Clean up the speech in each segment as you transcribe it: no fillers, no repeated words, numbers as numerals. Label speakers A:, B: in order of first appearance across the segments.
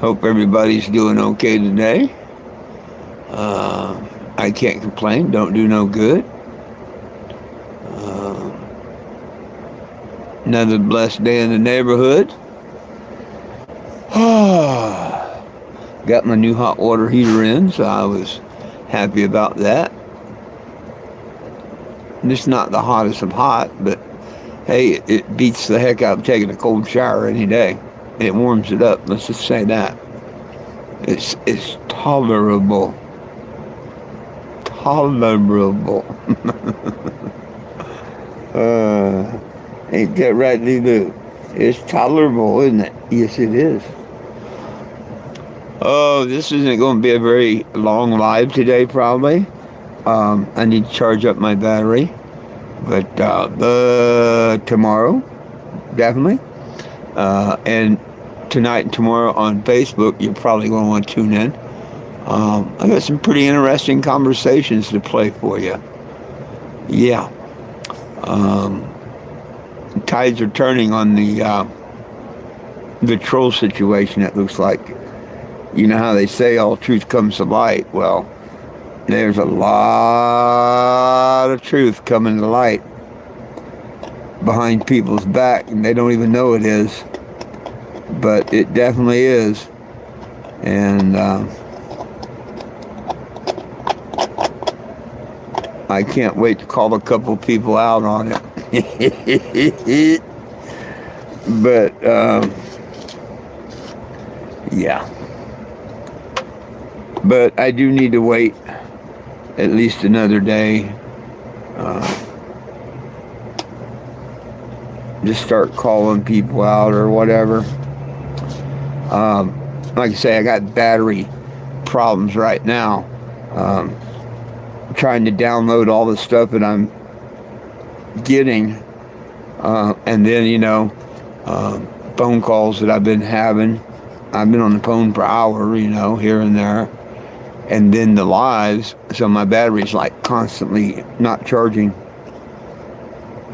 A: Hope everybody's doing okay today. I can't complain. Don't do no good. Uh, Another blessed day in the neighborhood. Got my new hot water heater in, so I was happy about that. It's not the hottest of hot, but hey, it beats the heck out of taking a cold shower any day. It warms it up. Let's just say that. It's tolerable. Tolerable. Ain't that right, Lulu? It's tolerable, isn't it? Yes, it is. Oh, this isn't going to be a very long live today, probably. I need to charge up my battery, but tomorrow, definitely. And tonight and tomorrow on Facebook, you're probably going to want to tune in. I got some pretty interesting conversations to play for you. Yeah. Tides are turning on the troll situation, it looks like. You know how they say all truth comes to light? Well, there's a lot of truth coming to light behind people's back, and they don't even know it is. But it definitely is. And I can't wait to call a couple people out on it. But, yeah. But I do need to wait at least another day. Just start calling people out or whatever. Like I say, I got battery problems right now. Trying to download all the stuff that I'm getting. And then, phone calls that I've been having. I've been on the phone for hours, here and there. And then the lives, so my battery's like constantly not charging.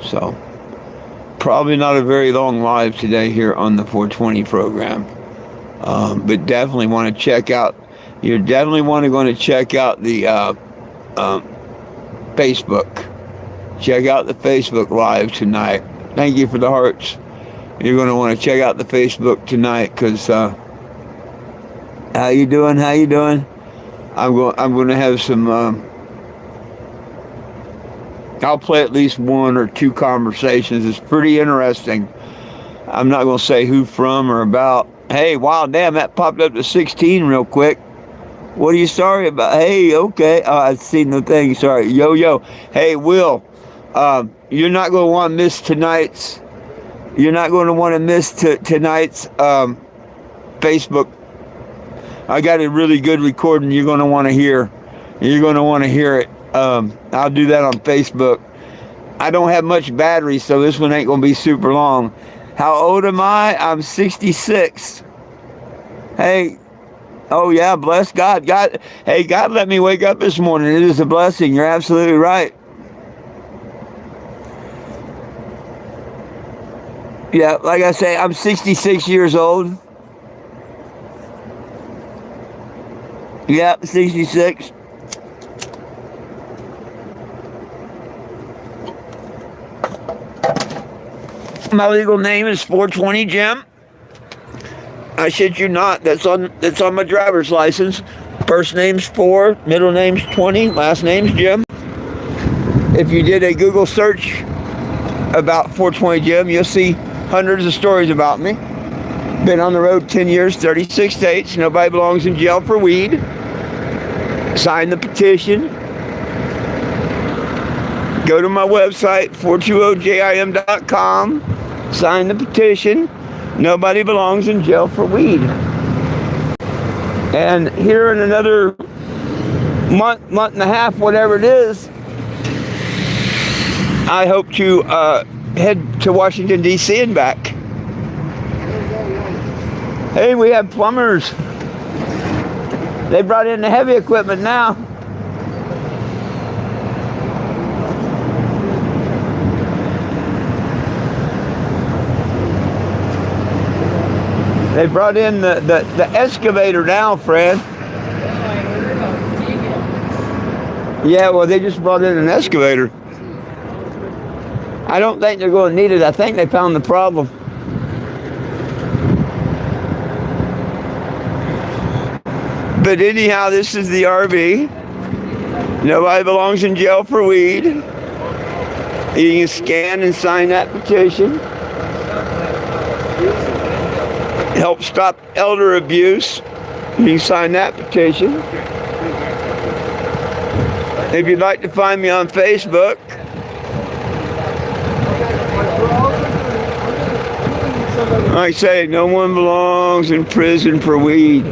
A: So, probably not a very long live today here on the 420 program. But definitely want to check out, you're definitely going to check out the Facebook. Check out the Facebook Live tonight. Thank you for the hearts. You're going to want to check out the Facebook tonight because how you doing? How you doing? I'm going to have some. I'll play at least one or two conversations. It's pretty interesting. I'm not going to say who from or about. Hey, wow, damn, that popped up to 16 real quick. What are you sorry about? Hey, okay. I've seen the thing. Sorry. Yo. Hey, Will. You're not going to want to miss tonight's. You're not going to want to miss tonight's Facebook. I got a really good recording. You're going to want to hear. You're going to want to hear it. I'll do that on Facebook. I don't have much battery, so this one ain't going to be super long. How old am I? I'm 66. Hey. Oh, yeah, bless God. Hey, God let me wake up this morning. It is a blessing. You're absolutely right. Yeah, like I say, I'm 66 years old. Yeah, 66. My legal name is 420 Jim. I shit you not. That's on my driver's license. First name's 4, middle name's 20, last name's Jim. If you did a Google search about 420 Jim, you'll see hundreds of stories about me. Been on the road 10 years, 36 states. Nobody belongs in jail for weed. Sign the petition. Go to my website, 420jim.com. Sign the petition. Nobody belongs in jail for weed. And here in another month and a half, whatever it is, I hope to head to Washington, D.C. and back. Hey, we have plumbers. They brought in the heavy equipment now. They brought in the excavator now, Fred. Yeah, well, they just brought in an excavator. I don't think they're going to need it. I think they found the problem. But anyhow, this is the RV. Nobody belongs in jail for weed. You can scan and sign that petition. Help stop elder abuse. You can sign that petition. If you'd like to find me on Facebook, I say no one belongs in prison for weed.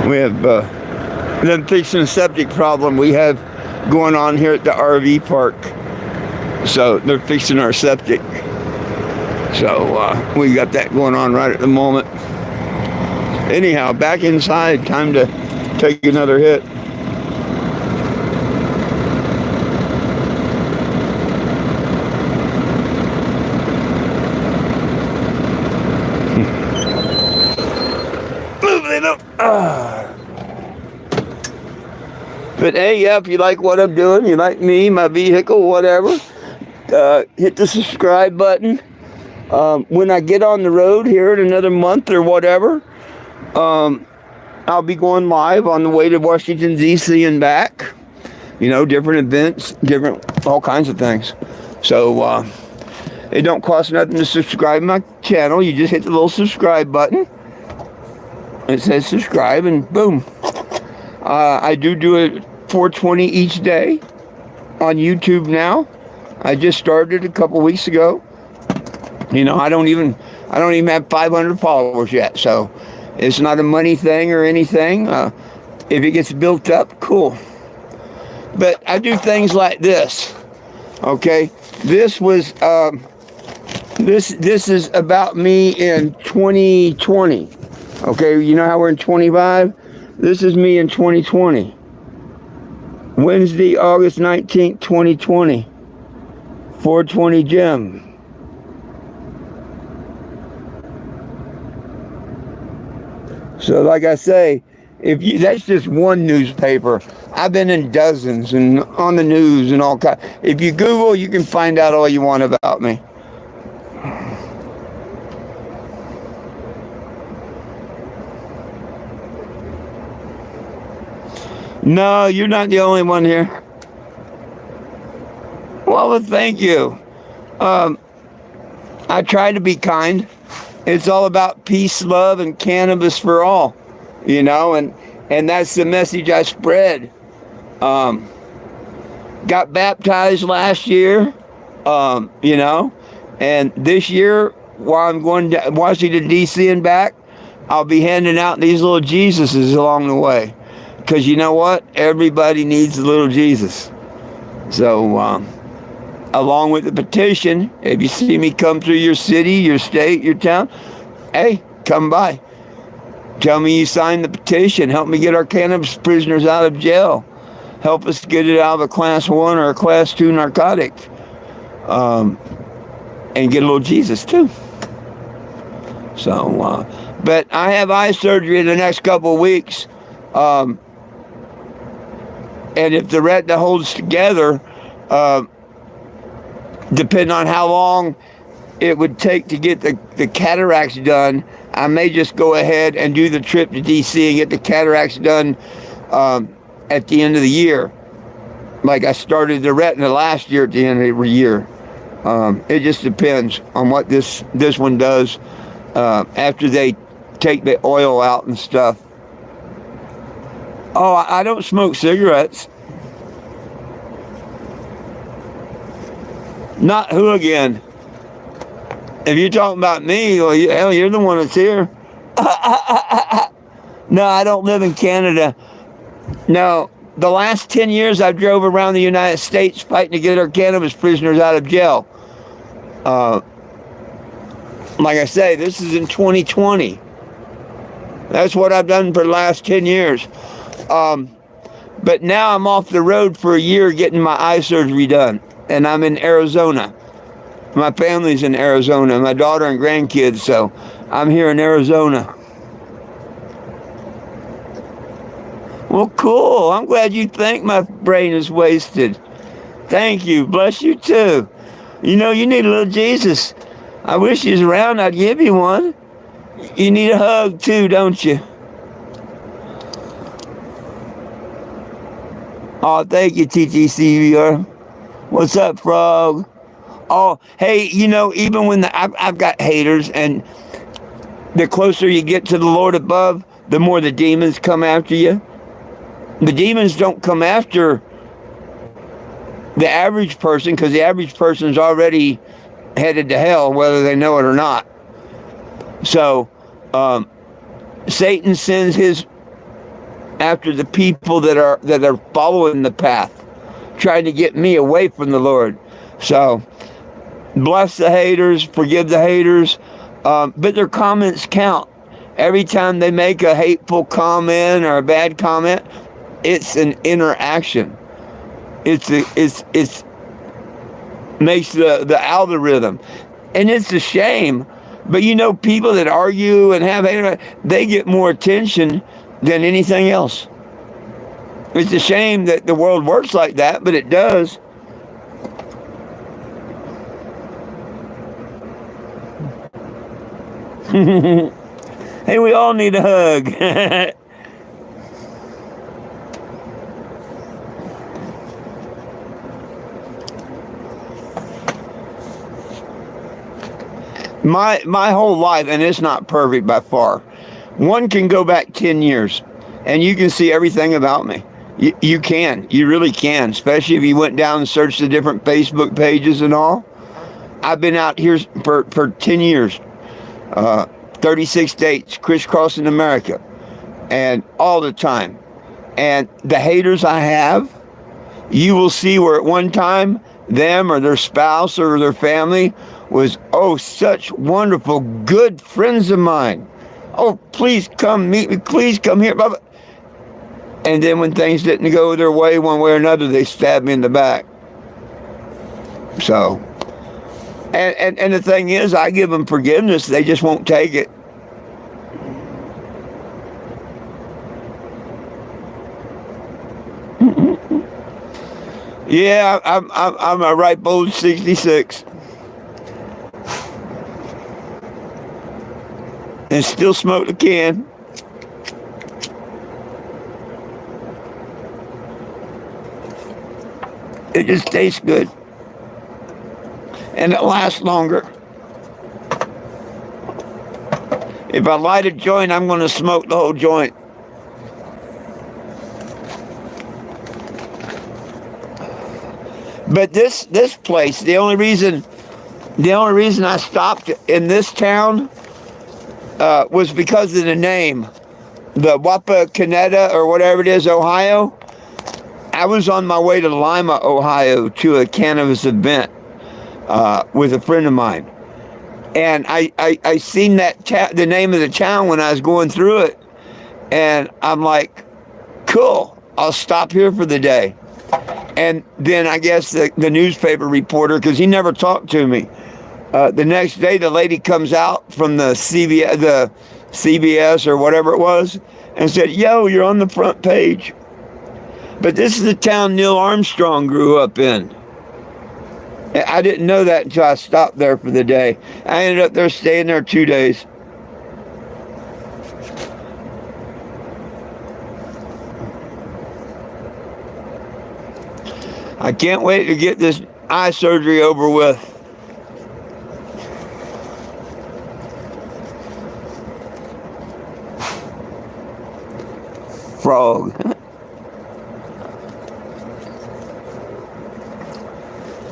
A: We have them fixing a septic problem we have going on here at the RV park. So they're fixing our septic. So we got that going on right at the moment. Anyhow, back inside, time to take another hit. But hey, yeah, if you like what I'm doing, you like me, my vehicle, whatever, hit the subscribe button. When I get on the road here in another month or whatever, I'll be going live on the way to Washington, D.C. and back. You know, different events, all kinds of things. So it don't cost nothing to subscribe to my channel. You just hit the little subscribe button. It says subscribe, and boom. I do it 420 each day on YouTube now. I just started a couple weeks ago. You know, I don't even have 500 followers yet, so it's not a money thing or anything. If it gets built up, cool. But I do things like this. Okay, this was this is about me in 2020. Okay, you know how we're in 25? This is me in 2020. Wednesday, August 19th, 2020. 420 Jim. So like I say, that's just one newspaper. I've been in dozens and on the news and all kinds. If you Google, you can find out all you want about me. No, you're not the only one here. Well, thank you. I try to be kind. It's all about peace, love, and cannabis for all, you know, and that's the message I spread. Got baptized last year, you know, and this year, while I'm going to Washington, D.C. and back, I'll be handing out these little Jesuses along the way. Because you know what? Everybody needs a little Jesus. So, along with the petition, if you see me come through your city, your state, your town, hey, come by. Tell me you signed the petition. Help me get our cannabis prisoners out of jail. Help us get it out of a class 1 or a class 2 narcotic. And get a little Jesus too. So, but I have eye surgery in the next couple of weeks. And if the retina holds together, depending on how long it would take to get the cataracts done, I may just go ahead and do the trip to D.C. and get the cataracts done at the end of the year. Like I started the retina last year at the end of the year. It just depends on what this one does after they take the oil out and stuff. Oh, I don't smoke cigarettes. Not who again? If you're talking about me, well, hell, you're the one that's here. No, I don't live in Canada. No, the last 10 years I drove around the United States fighting to get our cannabis prisoners out of jail. Like I say, this is in 2020. That's what I've done for the last 10 years. But now I'm off the road for a year getting my eye surgery done. And I'm in Arizona. My family's in Arizona, my daughter and grandkids, so I'm here in Arizona. Well, cool. I'm glad you think my brain is wasted. Thank you. Bless you too. You know, you need a little Jesus. I wish he was around. I'd give you one. You need a hug too, don't you? Oh, thank you, TTCVR. What's up, Frog? Oh, hey, you know, even when I've got haters, and the closer you get to the Lord above, the more the demons come after you. The demons don't come after the average person, because the average person's already headed to hell, whether they know it or not. So, Satan sends his after the people that are following the path, trying to get me away from the Lord. So, bless the haters, forgive the haters, but their comments count. Every time they make a hateful comment or a bad comment, it's an interaction. It's makes the algorithm, and it's a shame. But you know, people that argue and have hate, they get more attention than anything else. It's a shame that the world works like that, but it does. Hey, we all need a hug. My whole life, and it's not perfect by far. One can go back 10 years, and you can see everything about me. You can. You really can, especially if you went down and searched the different Facebook pages and all. I've been out here for 10 years, 36 states, crisscrossing America, and all the time. And the haters I have, you will see where at one time, them or their spouse or their family was, oh, such wonderful, good friends of mine. Oh, please come meet me. Please come here. And then when things didn't go their way one way or another, they stabbed me in the back. So, and the thing is, I give them forgiveness. They just won't take it. Yeah, I'm a ripe old 66. And still smoke the can. It just tastes good. And it lasts longer. If I light a joint, I'm going to smoke the whole joint. But this place, the only reason I stopped in this town was because of the name, the Wapakoneta or whatever it is, Ohio. I was on my way to Lima, Ohio, to a cannabis event with a friend of mine, and I seen that the name of the town when I was going through it, and I'm like, cool, I'll stop here for the day. And then I guess the newspaper reporter, because he never talked to me, the next day the lady comes out from the CBS or whatever it was and said, yo, you're on the front page. But this is the town Neil Armstrong grew up in. I didn't know that until I stopped there for the day. I ended up there staying there 2 days. I can't wait to get this eye surgery over with. Frog.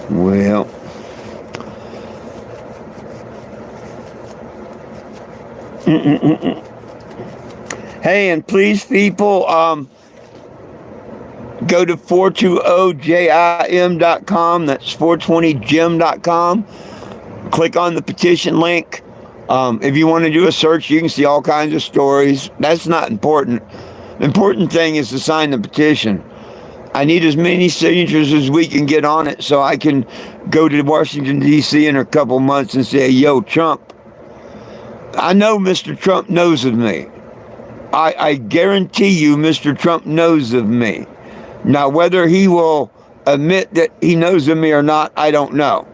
A: Well, hey, and please, people, go to 420jim.com. That's 420jim.com. Click on the petition link. If you want to do a search, you can see all kinds of stories. That's not important. The important thing is to sign the petition. I need as many signatures as we can get on it so I can go to Washington, D.C. in a couple months and say, yo, Trump, I know Mr. Trump knows of me. I guarantee you Mr. Trump knows of me. Now, whether he will admit that he knows of me or not, I don't know.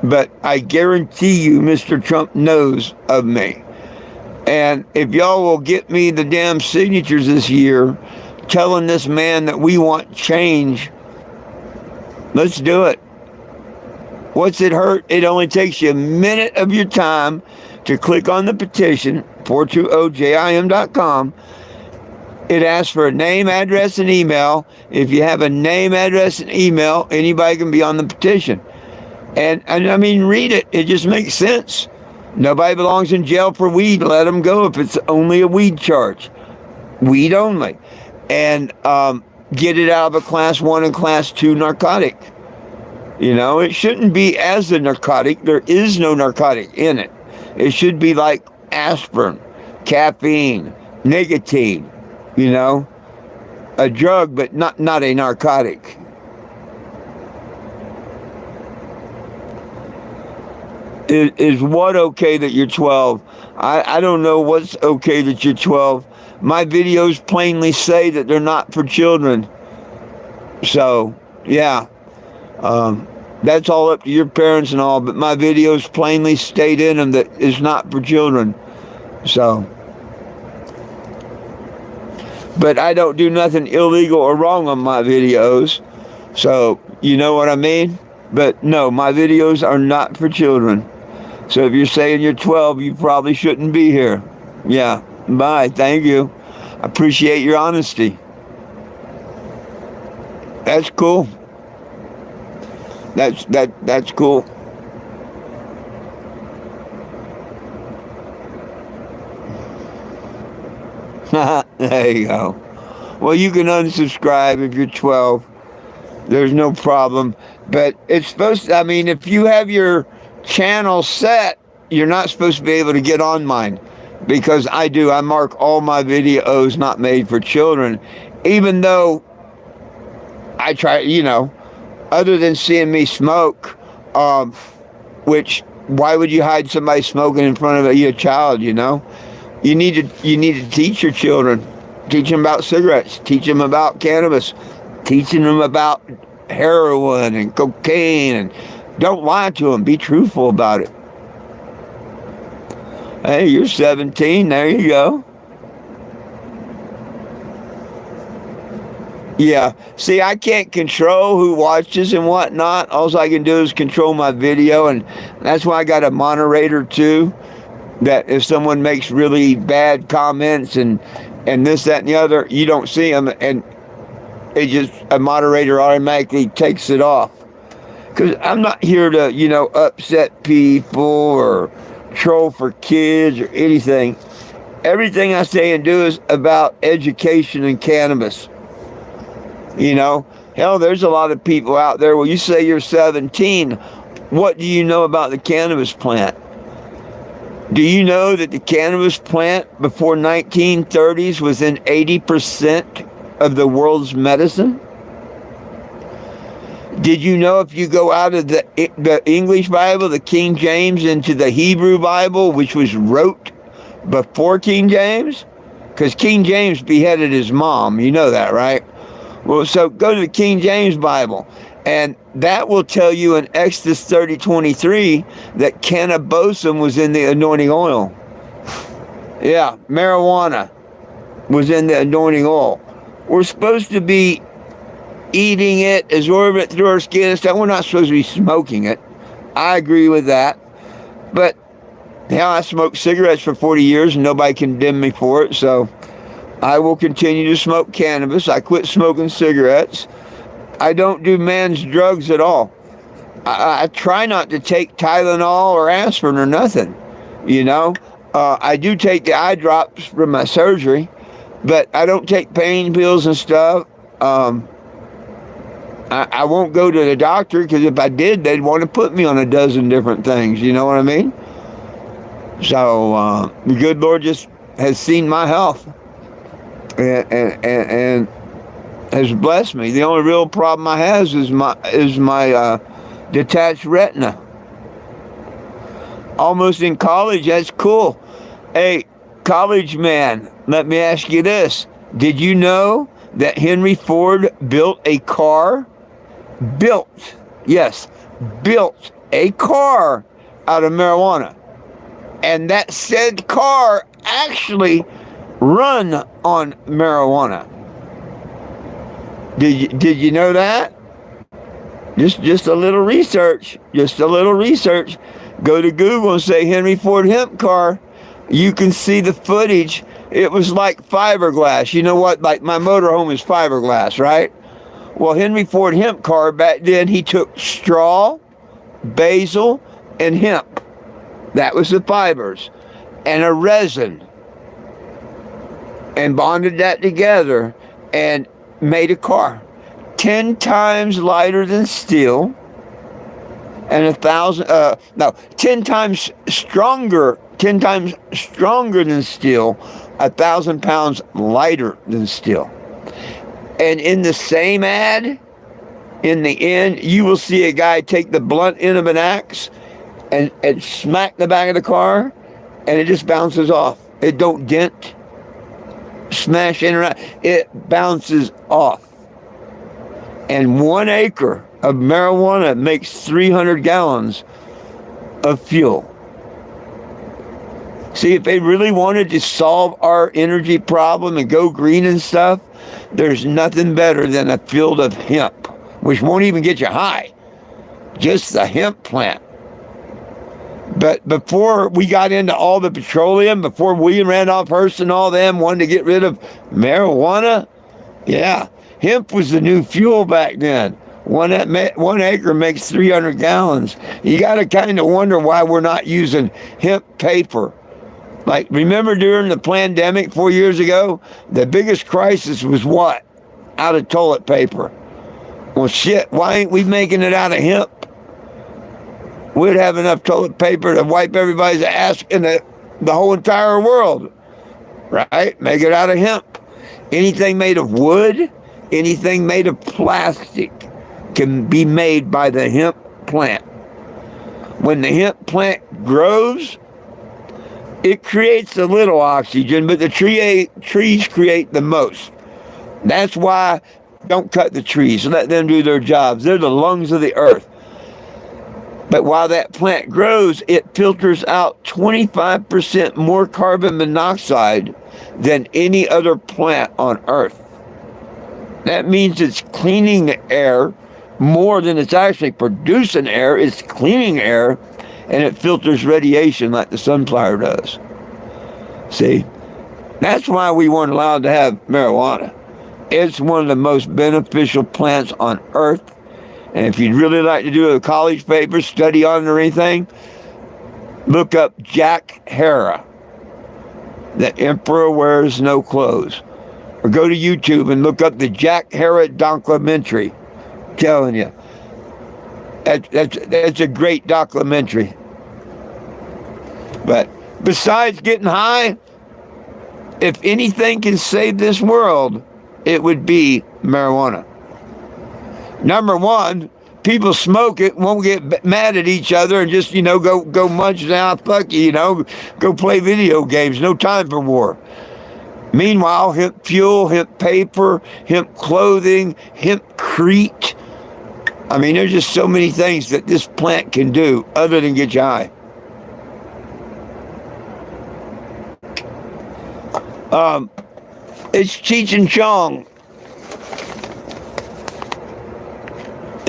A: But I guarantee you Mr. Trump knows of me. And if y'all will get me the damn signatures this year telling this man that we want change, let's do it. What's it hurt? It only takes you a minute of your time to click on the petition, 420jim.com. It asks for a name, address, and email. If you have a name, address, and email, anybody can be on the petition. And I mean, read it. It just makes sense. Nobody belongs in jail for weed. Let them go if it's only a weed charge. Weed only. And get it out of a class 1 and class 2 narcotic. You know, it shouldn't be as a narcotic. There is no narcotic in it. It should be like aspirin, caffeine, nicotine, you know, a drug, but not a narcotic. Is what okay that you're 12? I don't know what's okay that you're 12. My videos plainly say that they're not for children. So, yeah. That's all up to your parents and all, but my videos plainly state in them that it's not for children. So. But I don't do nothing illegal or wrong on my videos. So, you know what I mean? But no, my videos are not for children. So if you're saying you're 12, you probably shouldn't be here. Yeah, bye, thank you. I appreciate your honesty. That's cool. That's cool. There you go. Well, you can unsubscribe if you're 12. There's no problem. But it's supposed to, I mean, if you have your channel set, you're not supposed to be able to get on mine. Because I do. I mark all my videos not made for children. Even though I try, you know, other than seeing me smoke, which, why would you hide somebody smoking in front of a child, you know? You need to teach your children. Teach them about cigarettes. Teach them about cannabis. Teaching them about heroin and cocaine. And don't lie to them. Be truthful about it. Hey, you're 17. There you go. Yeah. See, I can't control who watches and whatnot. All I can do is control my video. And that's why I got a moderator, too. That if someone makes really bad comments and this, that, and the other, you don't see them. And it just, a moderator automatically takes it off. Because I'm not here to, you know, upset people or troll for kids or anything. Everything I say and do is about education and cannabis. You know, hell, there's a lot of people out there. Well, you say you're 17. What do you know about the cannabis plant? Do you know that the cannabis plant before 1930s was in 80% of the world's medicine? Did you know if you go out of the English Bible, the King James, into the Hebrew Bible, which was wrote before King James? Because King James beheaded his mom. You know that, right? Well, so go to the King James Bible. And that will tell you in Exodus 30:23 that cannabosum was in the anointing oil. Yeah, marijuana was in the anointing oil. We're supposed to be eating it, absorbing it through our skin and stuff. We're not supposed to be smoking it. I agree with that. But hell, I smoked cigarettes for 40 years and nobody condemned me for it. So I will continue to smoke cannabis. I quit smoking cigarettes. I don't do man's drugs at all. I try not to take Tylenol or aspirin or nothing, you know. I do take the eye drops from my surgery, but I don't take pain pills and stuff. I won't go to the doctor because if I did, they'd want to put me on a dozen different things, you know what I mean? So the good Lord just has seen my health and has blessed me. The only real problem I have is my detached retina. Almost in college, that's cool. Hey, college man, let me ask you this. Did you know that Henry Ford built a car? Yes, built a car out of marijuana. And that said car actually run on marijuana. Did you know that? Just a little research. Just a little research. Go to Google and say Henry Ford hemp car. You can see the footage. It was like fiberglass. You know what? Like my motorhome is fiberglass, right? Well, Henry Ford hemp car back then, he took straw, basil, and hemp. That was the fibers. And a resin. And bonded that together and made a car 10 times lighter than steel and 10 times stronger than steel, 1,000 pounds lighter than steel. And in the same ad, in the end, you will see a guy take the blunt end of an axe and smack the back of the car, and it just bounces off. It don't dent, smash in or out. It bounces off. And 1 acre of marijuana makes 300 gallons of fuel. See, if they really wanted to solve our energy problem and go green and stuff, there's nothing better than a field of hemp, which won't even get you high. Just the hemp plant. But before we got into all the petroleum, before William Randolph Hearst and all them wanted to get rid of marijuana, yeah, hemp was the new fuel back then. 1 acre makes 300 gallons. You got to kind of wonder why we're not using hemp paper. Like, remember during the pandemic 4 years ago, the biggest crisis was what? Out of toilet paper. Well, shit, why ain't we making it out of hemp? We'd have enough toilet paper to wipe everybody's ass in the whole entire world, right? Make it out of hemp. Anything made of wood, anything made of plastic can be made by the hemp plant. When the hemp plant grows, it creates a little oxygen, but the trees create the most. That's why don't cut the trees. Let them do their jobs. They're the lungs of the earth. But while that plant grows, it filters out 25% more carbon monoxide than any other plant on earth. That means it's cleaning the air more than it's actually producing air. It's cleaning air, and it filters radiation like the sunflower does. See, that's why we weren't allowed to have marijuana. It's one of the most beneficial plants on earth. And if you'd really like to do a college paper, study on it or anything, look up Jack Herer, The Emperor Wears No Clothes. Or go to YouTube and look up the Jack Herer documentary. I'm telling you, that's a great documentary. But besides getting high, if anything can save this world, it would be marijuana. Number one, people smoke it, won't get mad at each other and just, go munch down, fuck you, go play video games. No time for war. Meanwhile, hemp fuel, hemp paper, hemp clothing, hempcrete. I mean, there's just so many things that this plant can do other than get you high. It's Cheech and Chong.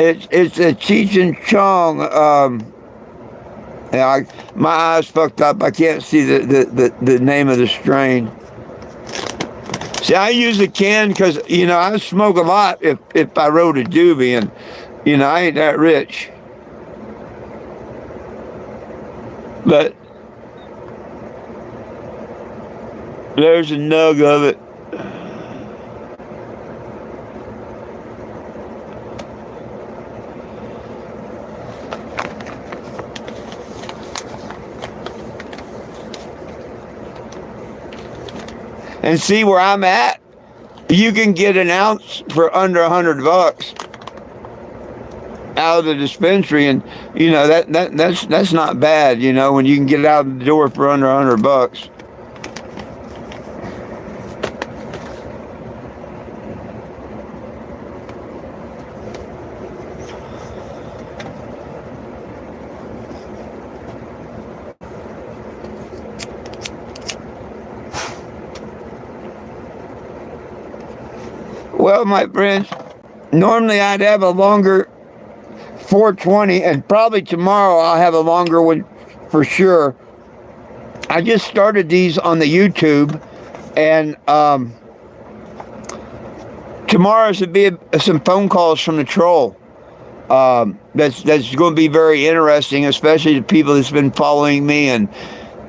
A: It's a Cheech and Chong. My eyes fucked up. I can't see the name of the strain. See, I use a can because, I smoke a lot if I rode a doobie, and, I ain't that rich. But there's a nug of it. and see where I'm at. You can get an ounce for under $100 out of the dispensary, and you know that's not bad. You know, when you can get it out the door for under $100. Well, my friends, normally I'd have a longer 420, and probably tomorrow I'll have a longer one for sure. I just started these on the YouTube, and tomorrow's to be some phone calls from the troll. That's going to be very interesting, especially to people that's been following me. And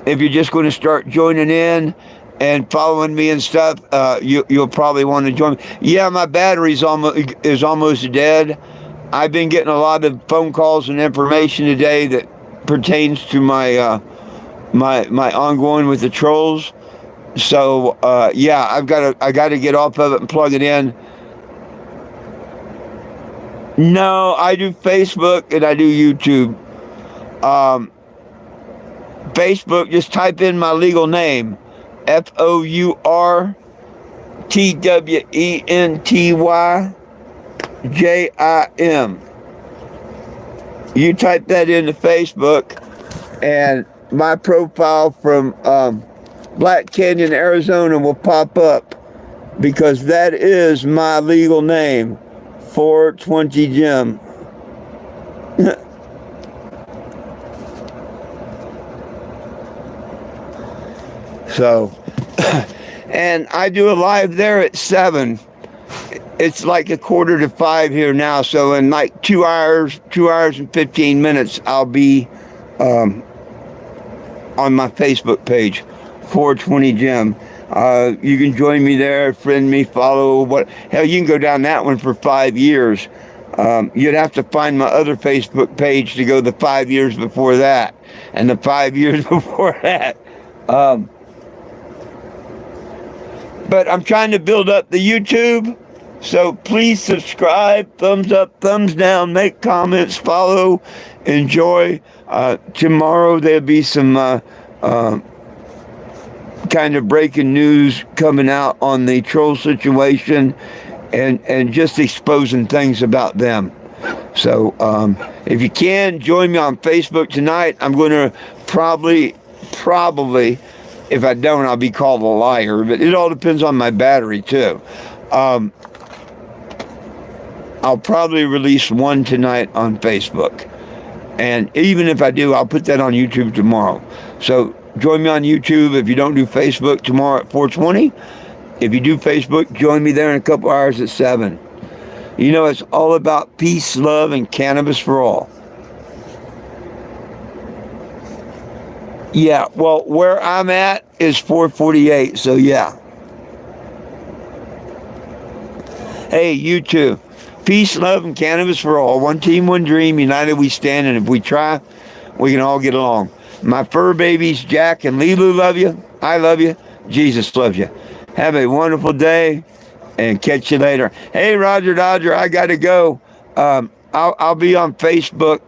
A: if you're just going to start joining in and following me and stuff, you'll probably want to join me. Yeah, my battery's almost dead. I've been getting a lot of phone calls and information today that pertains to my my ongoing with the trolls. So yeah, I got to get off of it and plug it in. No, I do Facebook and I do YouTube. Facebook, just type in my legal name. FOURTWENTYJIM. You type that into Facebook, and my profile from Black Canyon, Arizona will pop up, because that is my legal name, 420 Jim. So, and I do a live there at 7. It's like 4:45 here now. So in like 2 hours and 15 minutes, I'll be on my Facebook page, 420 Jim. You can join me there, friend me, follow. Hell, you can go down that one for 5 years. You'd have to find my other Facebook page to go the 5 years before that, and the 5 years before that. But I'm trying to build up the YouTube, so please subscribe, thumbs up, thumbs down, make comments, follow, enjoy. Tomorrow there'll be some kind of breaking news coming out on the troll situation, and just exposing things about them. So if you can, join me on Facebook tonight. I'm going to probably, if I don't, I'll be called a liar, but it all depends on my battery too. I'll probably release one tonight on Facebook, and even if I do, I'll put that on YouTube tomorrow. So join me on YouTube if you don't do Facebook tomorrow at 4:20. If you do Facebook, join me there in a couple hours at 7. You know, it's all about peace, love, and cannabis for all. Yeah, well, where I'm at is 448, so yeah. Hey, you too. Peace, love, and cannabis for all. One team, one dream. United we stand, and if we try, we can all get along. My fur babies, Jack and Lilu, love you. I love you. Jesus loves you. Have a wonderful day, and catch you later. Hey, Roger Dodger, I got to go. I'll be on Facebook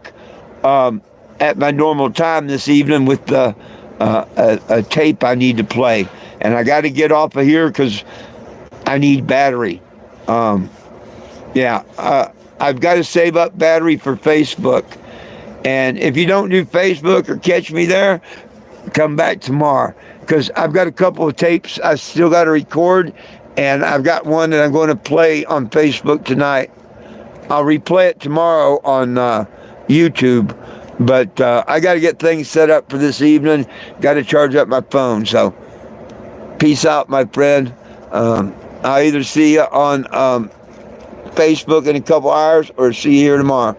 A: at my normal time this evening with a tape I need to play. And I got to get off of here because I need battery. I've got to save up battery for Facebook. And if you don't do Facebook or catch me there, come back tomorrow, because I've got a couple of tapes I still got to record, and I've got one that I'm going to play on Facebook tonight. I'll replay it tomorrow on YouTube, but I got to get things set up for this evening. Got to charge up my phone. So peace out, my friend. I'll either see you on Facebook in a couple hours or see you here tomorrow.